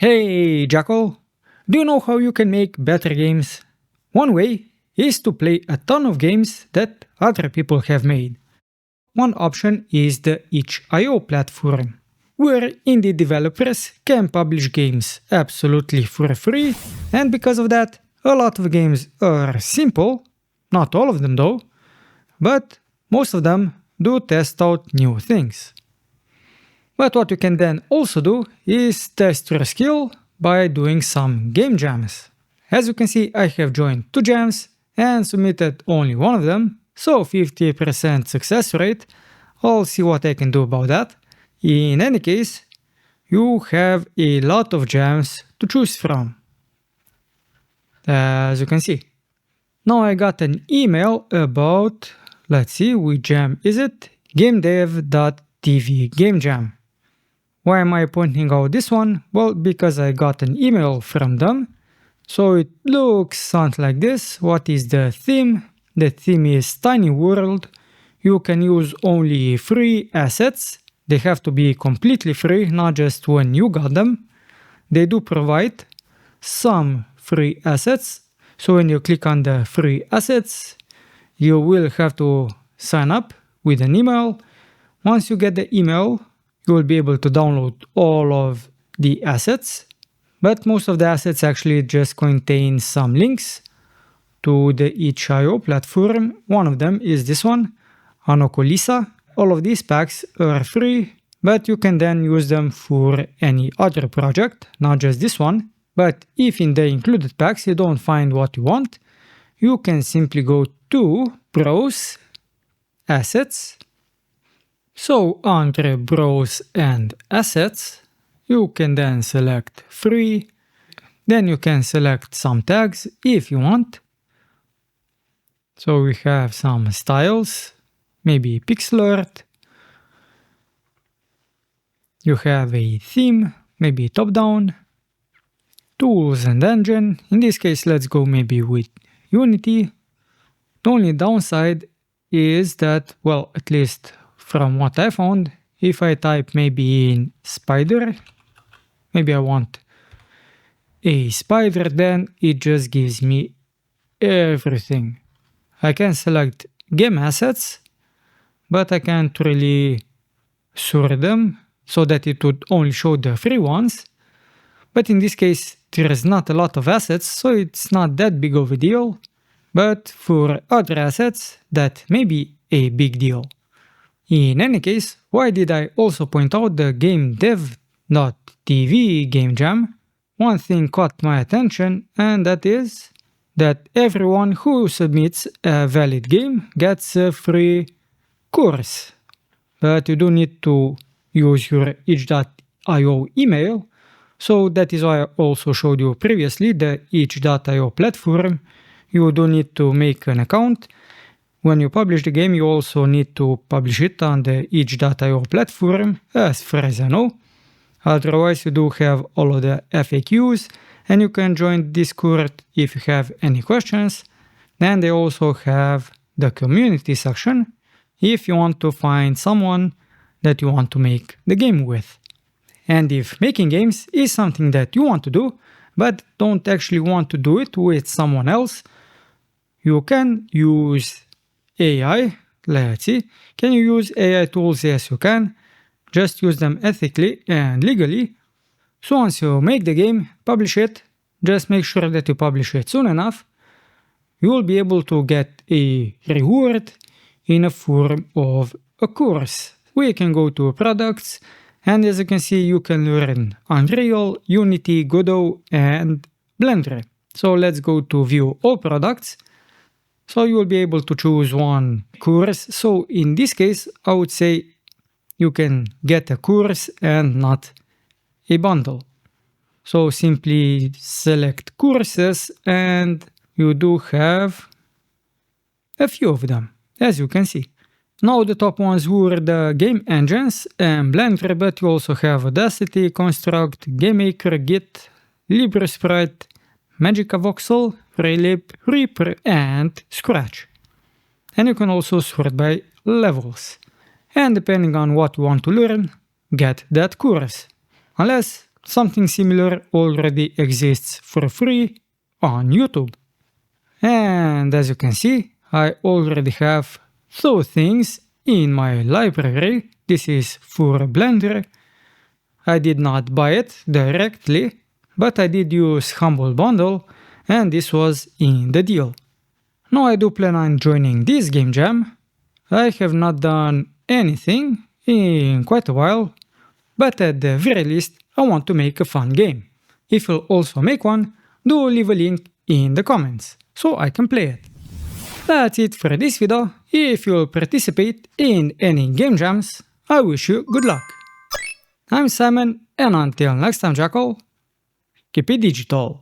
Hey, Jackal! Do you know how you can make better games? One way is to play a ton of games that other people have made. One option is the itch.io platform, where indie developers can publish games absolutely for free, and because of that, a lot of games are simple, not all of them though, but most of them do test out new things. But what you can then also do is test your skill by doing some game jams. As you can see, I have joined 2 jams and submitted only one of them, so 50% success rate. I'll see what I can do about that. In any case, you have a lot of jams to choose from, as you can see. Now I got an email about, let's see, which jam is it? GameDev.tv Game Jam. Why am I pointing out this one? Well, because I got an email from them. So it looks something like this. What is the theme? The theme is Tiny World. You can use only free assets. They have to be completely free, not just when you got them. They do provide some free assets. So when you click on the free assets, you will have to sign up with an email. Once you get the email, you will be able to download all of the assets, but most of the assets actually just contain some links to the itch.io platform. One of them is this one, Anocolisa. All of these packs are free, but you can then use them for any other project, not just this one. But if in the included packs you don't find what you want, you can simply go to Browse, Assets. So under Browse and Assets, you can then select Free. Then you can select some tags if you want. So we have some styles, maybe pixel art. You have a theme, maybe top-down. Tools and engine. In this case, let's go maybe with Unity. The only downside is that, well, at least from what I found, if I type maybe in spider, maybe I want a spider, then it just gives me everything. I can select game assets, but I can't really sort them so that it would only show the free ones. But in this case, there is not a lot of assets, so it's not that big of a deal. But for other assets, that may be a big deal. In any case, why did I also point out the GameDev.tv game jam? One thing caught my attention, and that is that everyone who submits a valid game gets a free course. But you do need to use your itch.io email, so that is why I also showed you previously the itch.io platform. You do need to make an account. When you publish the game, you also need to publish it on the itch.io platform, as far as I know. Otherwise, you do have all of the FAQs, and you can join Discord if you have any questions. Then they also have the community section, if you want to find someone that you want to make the game with. And if making games is something that you want to do, but don't actually want to do it with someone else, you can use AI. Let's see. Can you use AI tools? Yes, you can. Just use them ethically and legally. So once you make the game, publish it, just make sure that you publish it soon enough. You will be able to get a reward in a form of a course. We can go to products, and as you can see, you can learn Unreal, Unity, Godot, and Blender. So let's go to view all products. So you will be able to choose one course. So in this case, I would say you can get a course and not a bundle. So simply select courses, and you do have a few of them, as you can see. Now the top ones were the game engines and Blender, but you also have Audacity, Construct, GameMaker, Git, LibreSprite, Magica Voxel, Relib, Reaper, and Scratch. And you can also sort by levels. And depending on what you want to learn, get that course. Unless something similar already exists for free on YouTube. And as you can see, I already have those things in my library. This is for Blender. I did not buy it directly, but I did use Humble Bundle, and this was in the deal. Now I do plan on joining this game jam. I have not done anything in quite a while, but at the very least I want to make a fun game. If you'll also make one, do leave a link in the comments, so I can play it. That's it for this video. If you'll participate in any game jams, I wish you good luck. I'm Simon, and until next time, Jackal, keep it digital.